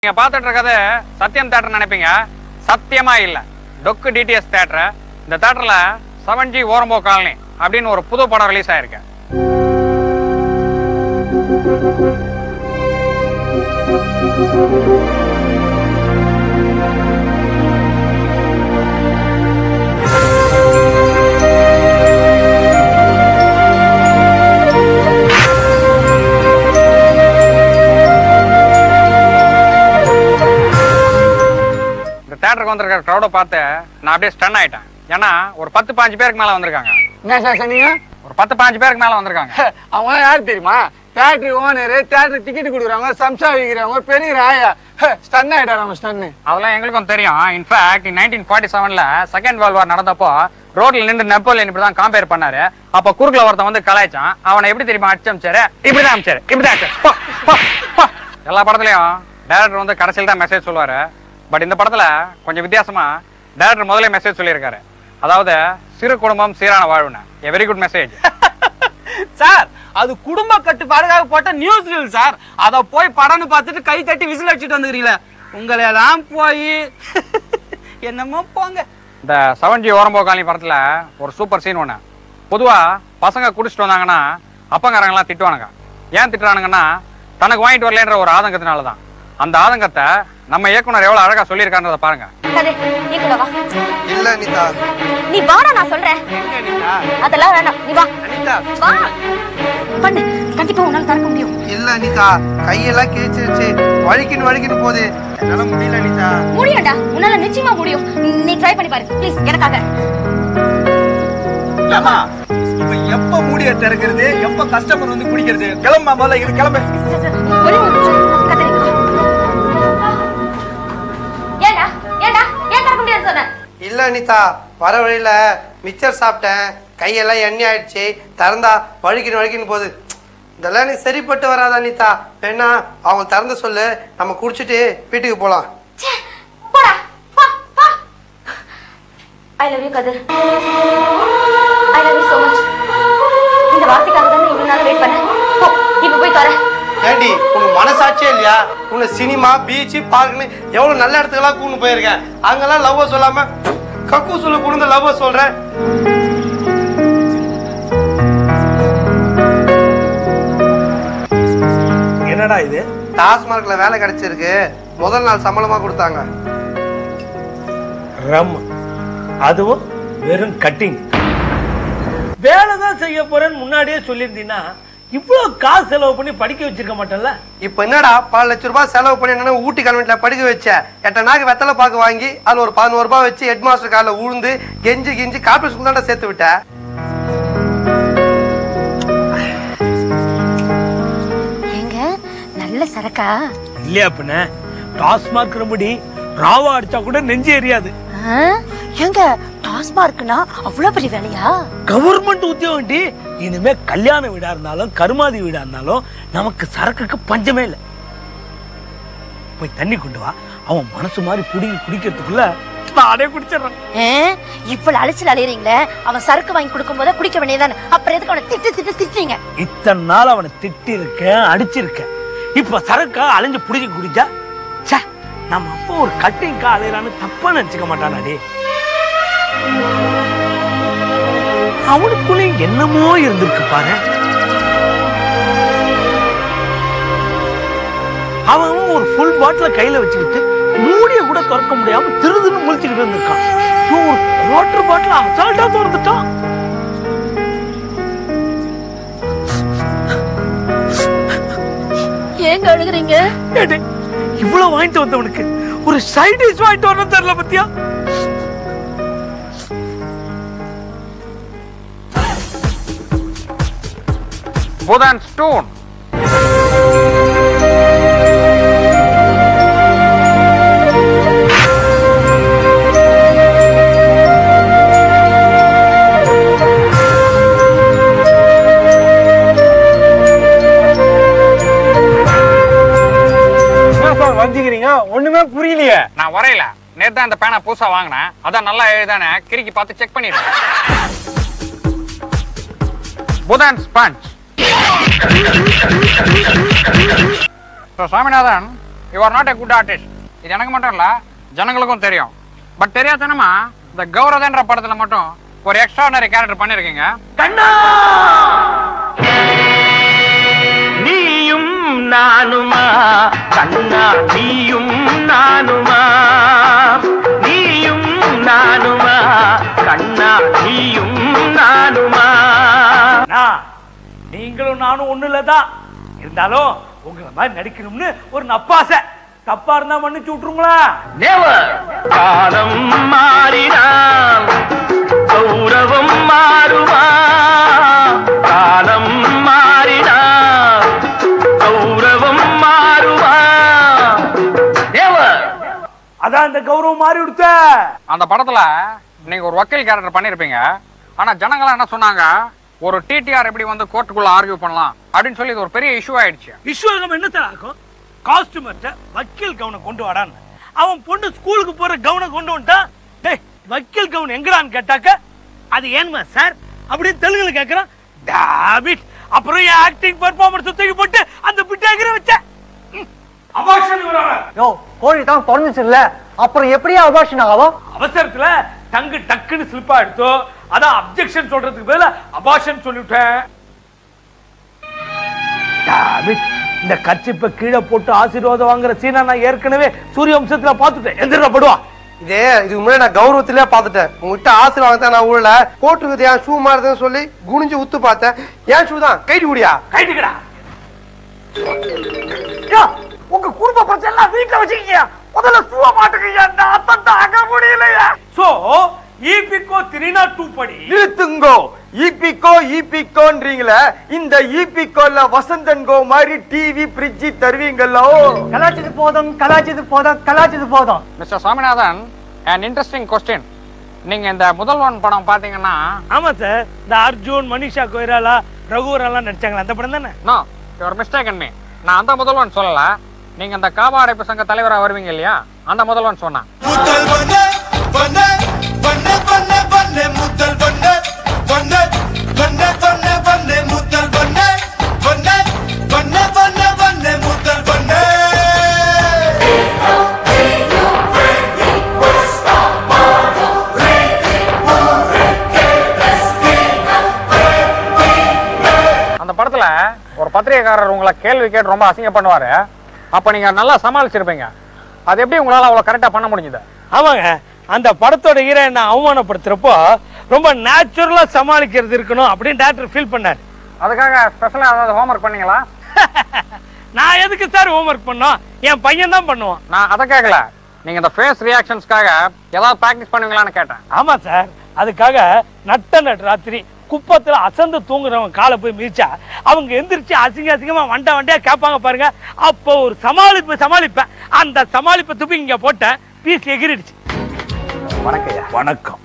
நீங்க பார்த்துட்டு இருக்கிறது சத்யம் தியேட்டர் நினைப்பீங்க. சத்தியமா இல்ல, டொக்கு டிடிஎஸ் தியேட்டர். இந்த தியேட்டர்ல 7G ஓரம்போ காலனி அப்படின்னு ஒரு புது படம் ரிலீஸ் ஆயிருக்கு. தியேட்டருக்கு வந்திருக்கிற க்ரௌட பார்த்து நான் அப்படியே ஸ்டன் ஆயிட்டேன். ஏன்னா ஒரு 10-15 பேருக்கு மேல வந்திருக்காங்க. என்ன சார் சொன்னீங்க? ஒரு 10-15 பேருக்கு மேல வந்திருக்காங்க. அவங்க யாரு தெரியுமா? தியேட்டர் ஓனரு, தியேட்டர் டிக்கெட் கொடுக்குறாங்க, சம்சா விற்கிறவங்க, பெரிய ராயா. ஸ்டன் ஆயிட்டா நம்ம ஸ்டன்னு. அதெல்லாம் எங்களுக்கும் தெரியும். இன்ஃபேக்ட் 1947ல செகண்ட் வேர்ல்ட் வார் நடந்தப்போ ரோட்ல நின்று நெப்போலியன் இப்படிதான் கம்பேர் பண்ணாரு. அப்ப குறுக்குல ஒருத்தன் வந்து கலாய்ச்சான். அவனை எப்படி தெரியுமா அடிச்சாரு? இப்படிதான் அடிச்சாரு, இப்படிதான். எல்லா படத்துலயும் டைரக்டர் வந்து கடைசியில் தான் மெசேஜ் சொல்லுவாரு. பட் இந்த படத்துல கொஞ்சம் வித்தியாசமா டைரக்டர் முதல்ல மெசேஜ் சொல்லியிருக்காரு. அதாவது சிறு குடும்பம் சீரான வாழ்வுன்னு. A very good message sir. அது குடும்ப கட்டுப்பாடுக்காக போட்ட நியூஸ் ரீல் சார். அத போய் படம்னு பார்த்துட்டு கை தட்டி விசில் அடிச்சுட்டு வந்துக்கிறீங்களே, உங்களை எல்லாம் போய் என்னமோ போங்க. இந்த 7G ஓரம்போ காலனி படத்துல ஒரு சூப்பர் சீன் ஒண்ணு. பொதுவா பசங்க குடிச்சிட்டு வந்தாங்கன்னா அப்பங்காரங்க எல்லாம் திட்டுவானுங்க. ஏன் திட்டுறானுங்கன்னா தனக்கு வாங்கிட்டு வரலன்ற ஒரு ஆதங்கத்தினாலதான். அந்த ஆதங்கத்தை நம்ம இயக்குனர் எவ்வளவு அழகா சொல்லியிருக்காருன்றத பாருங்க. இல்ல அனிதா, நீ வாடா, நான் சொல்றேன். அதெல்லாம் வேணாம், நீ வா. அனிதா வா பண்ணு, கண்டிப்பா உன்னால தரக்க முடியும். இல்ல அனிதா, கையெல்லாம் கிழிச்சிருச்சு, வலிக்கின்னு போகுது, என்னால முடியல அனிதா. முடியும்டா, உன்னால நிச்சயமா முடியும். நீ ட்ரை பண்ணி பாரு ப்ளீஸ், எனக்காக. ஏமா இப்ப எப்ப மூடிய திறக்கிறது, எப்ப கஸ்டமர் வந்து குடிக்கிறது? கிளம்பா முதல்ல, இது கிளம்பு. இல்ல அனிதா, வர வழியில மிச்சர் சாப்பிட்டேன், கையெல்லாம் எண்ணெய் ஆயிடுச்சு, திறந்தா வலிக்கின்னு போகுது. இதெல்லாம் எனக்கு சரிப்பட்டு வராது அனிதா. வேணா அவங்க திறந்த சொல்லு, நம்ம குடிச்சிட்டு வீட்டுக்கு போலாம். I love you Kathir. I love you so much. இந்த வார்த்தைக்காக தான் இவ்வளவு நாள் வெயிட் பண்ணேன். போ, இப்ப போய் தர. ஏண்டி உனக்கு மனசாட்சியே இல்லையா? உன்னை சினிமா, பீச், பார்க்னு எவ்வளவு நல்ல இடத்துக்கெல்லாம் கூண்டு போயிருக்கேன். அங்கெல்லாம் லவ் சொல்லாம கக்கு சொல்ல கூண்டு லவ் சொல்றேன். என்னடா இது? டாஸ்மார்க்ல வேலை கிடைச்சிருக்கு, முதல் நாள் சம்பளமா கொடுத்தாங்க. ரம், அதுவும் வெறும் கட்டிங். வேலைதான் செய்ய போறேன்னு முன்னாடியே சொல்லியிருந்தீங்கன்னா இவ்வளவு காசு செலவு பண்ணி படிக்க வச்சிருக்க மாட்டேன்ல. இப்ப என்னடா 10 லட்சம் ரூபாய் செலவு பண்ணி என்ன ஊட்டி கான்வென்ட்ல படிக்க வச்ச, 8 நாக்கு வெத்தலை பாக்கு வாங்கி அதுல ஒரு 11 ரூபாய் வச்சு ஹெட் மாஸ்டர் கால உழுந்து கெஞ்சி காப்பி ஸ்கூல் தான் சேர்த்து விட்ட. எங்க நல்ல சரக்கா இல்லையா பின்ன? டாஸ்மார்க் ரெமடி ராவா அடிச்சா கூட நெஞ்சு எரியாது. எங்க டாஸ்மார்க்னா அவ்வளவு பெரிய வேலையா? கவர்மெண்ட் உத்தியோகம். இனிமே கல்யாண வீடா இருந்தாலும் கருமாதி வீடா இருந்தாலும் நமக்கு சரக்குக்கு பஞ்சமே இல்லை. போய் தண்ணி கொண்டு வா, அவன் மனசு மாதிரி குடிக்கிறதுக்குள்ள நானே குடிச்சிடறேன். இவ்வளவு அலைச்சல் அலையறீங்களே, அவன் சரக்கு வாங்கி கொடுக்கும் போது குடிக்க வேண்டியதானே, அப்புறம் எதுக்கு அவனை திட்டுறீங்க? இத்தனை நாள் அவனை திட்டி இருக்கேன், அடிச்சிருக்கேன். இப்ப சரக்கா அலைஞ்சு புடிச்சு குடிச்சா நம்ம அப்போ ஒரு கட்டிங்கா அலையறான்னு தப்பா நினைச்சுக்க மாட்டானாடி. அவனுக்குள்ளே என்னமோ இருந்திருக்கு பாரு. அவன் ஒரு ஃபுல் பாட்டில் கையில வச்சுக்கிட்டு மூடிய கூட திறக்க முடியாம திருதுன்னு முழிச்சுக்கிட்டு இருந்திருக்கான். ஒரு குவார்டர் பாட்டில் அசால்ட்டா திறந்துட்டான். ஏங்க அழுகுறீங்க? இவ்வளவு வாங்கிட்டு வந்தவனுக்கு ஒரு சைட் டிஷ் வாங்கிட்டு வரணும் தெரியல பத்தியா? Wooden stone. வஞ்சிக்கிறீங்க, ஒண்ணுமே புரியலையே. நான் வரையில நேத்து அந்த பேனா புதுசா வாங்கினேன், அதான் நல்லா எழுதானே கிறுக்கி பார்த்து செக் பண்ணிடுறேன். புதன் sponge. Saminathan, you are not a good artist. இது எனக்கு மட்டும் இல்ல, ஜனங்களுக்கும் தெரியும். பட் தெரியாதனமா இந்த கௌரவன்ற படத்துல மட்டும் ஒரு எக்ஸ்ட்ராடனரி கேரக்டர் பண்ணிருக்கீங்க. கண்ணா நீயும் நானுமா, கண்ணா நீயும் நானுமா, நீயும் நானுமா, கண்ணா நீயும் நானுமா. நீங்களும் நானும் ஒண்ணு இல்லதான், இருந்தாலும் உங்களை மாதிரி நடிக்கணும்னு ஒரு நப்பாசை. தப்பா இருந்தா மன்னிச்சு விட்டுருங்களா? காலம் மாறினால் கௌரவம் மாறுமா, காலம் மாறினால் கௌரவம் மாறுமா. அதான் இந்த கௌரவம் மாறி விடுத்த. அந்த படத்துல நீங்க ஒரு வக்கீல் கேரக்டர் பண்ணிருப்பீங்க. ஆனா ஜனங்களாம் என்ன சொன்னாங்க, ஒரு டிடிஆர் எப்படி வந்து கோர்ட்டுக்குள்ள ஆர்கியூ பண்ணலாம் அப்படின்னு சொல்லி இது ஒரு பெரிய இஷ்யூ ஆயிடுச்சு. இஷ்யூ என்ன தராக்கும்? காஸ்டியூமர்ட்ட வக்கீல் கவுனை கொண்டு வாடான்னு அவன் பொண்ணு ஸ்கூலுக்கு போற கவுனை கொண்டு வந்துட்டான். டேய் வக்கீல் கவுன் எங்கடான்னு கேட்டாக்க அது ஏன்மா சார் அப்படின்னு தெலுங்குல கேக்குறான். டேவிட் அப்புறம் என் ஆக்டிங் பெர்ஃபார்மன்ஸ் தூக்கி போட்டு அந்த பிட்டாகிற வச்ச அபார்ஷன் வராங்க. யோ கோழி தான் பிறந்துச்சு இல்ல, அப்புறம் எப்படியா அபார்ஷன் ஆகும்? அவசரத்துல டங்கு டக்குன்னு ஸ்லிப்பா எடுத்தோ, அதான் அப்ஜெக்ஷன் சொல்றதுக்கு பதிலா அபார்ஷன் சொல்லிட்டேன். டேவிட் இந்த கர்ச்சிப்பை கீழே போட்டு ஆசீர்வாதம் வாங்குற சீனா நான் ஏற்கனவே சூரிய வம்சத்துல பாத்துட்டேன். எந்திரப்படுவா இதுக்கு முன்னாடி நான் கௌரவத்திலே பார்த்துட்டேன். உங்ககிட்ட ஆசீர்வாதம் நான் ஊழல கோட்டுக்கு ஏன் ஷூ மாறுதுன்னு சொல்லி குனிஞ்சு உத்து பார்த்தேன். ஏன் ஷூ தான் கைட்டு குடியா கைட்டுக்கடா. உங்க குடும்ப பிரச்சனை எல்லாம் வீட்டுல வச்சுக்கீங்க, முதல்ல ஷூவை மாட்டுக்கீங்க. அத்தம் தாங்க முடியலையா? சோ ஈபிகோ 302 படி நிறுத்துங்கோ. ஈபிகோன்றீங்களே, இந்த ஈபிகோல வசந்தன்கோ மாதிரி டிவி ஃப்ரிட்ஜ் தருவீங்களோ? கலாச்சது போதும், கலாச்சது போதும், கலாச்சது போதும். Mister Swaminathan, an interesting question. நீங்க இந்த முதல்வன் படம் பாத்தீங்கன்னா? ஆமா சார், இந்த அர்ஜுன், மனிஷா கொய்ராலா, ரகுவரெல்லாம் நடிச்சாங்களா அந்த படம் தானே? No, you are mistaken me. நான் அந்த முதல்வன் சொல்லல. நீங்க இந்த காபா அடைப்பு சங்க தலைவரா வருவீங்க இல்லையா, அந்த முதல்வன் சொன்னேன். அந்த படத்துல ஒரு பத்திரிகைக்காரர் உங்களை கேள்வி கேட்டு ரொம்ப அசிங்கம் பண்ணுவாரு. அப்ப நீங்க நல்லா சமாளிச்சிருப்பீங்க. அது எப்படி உங்களால அவ்வளவு கரெக்டா பண்ண முடிஞ்சது? ஆமாங்க, அந்த படத்தோட ஹீரோயினை அவமானப்படுத்துறப்போ ரொம்ப நேச்சுரலா சமாளிக்கிறது இருக்கணும் அப்படின்னு டாக்டர் ஃபீல் பண்ணாரு. அதுக்காக ஸ்பெஷலா ஏதாவது ஹோம்ஒர்க் பண்ணீங்களா? நான் எதுக்கு சார் ஹோம்ஒர்க் பண்ணோம்? என் பையன் தான் பண்ணுவான். நான் அதை கேட்கல, நீங்க இந்த ஃபேஸ் ரியாக்ஷன்ஸ்க்காக ஏதாவது பிராக்டிஸ் பண்ணுவீங்களான்னு கேட்டேன். ஆமா சார், அதுக்காக நட்ட ராத்திரி குப்பத்துல அசந்து தூங்குறவங்க காலை போய் மிதிச்சா அவங்க எந்திரிச்சு அசிங்கமா வண்டையா கேட்பாங்க பாருங்க. அப்போ ஒரு சமாளிப்பேன். அந்த சமாளிப்பை துப்பி இங்க போட்டேன், பீஸ் எகிரிடுச்சு. வணக்கம். வணக்கம்.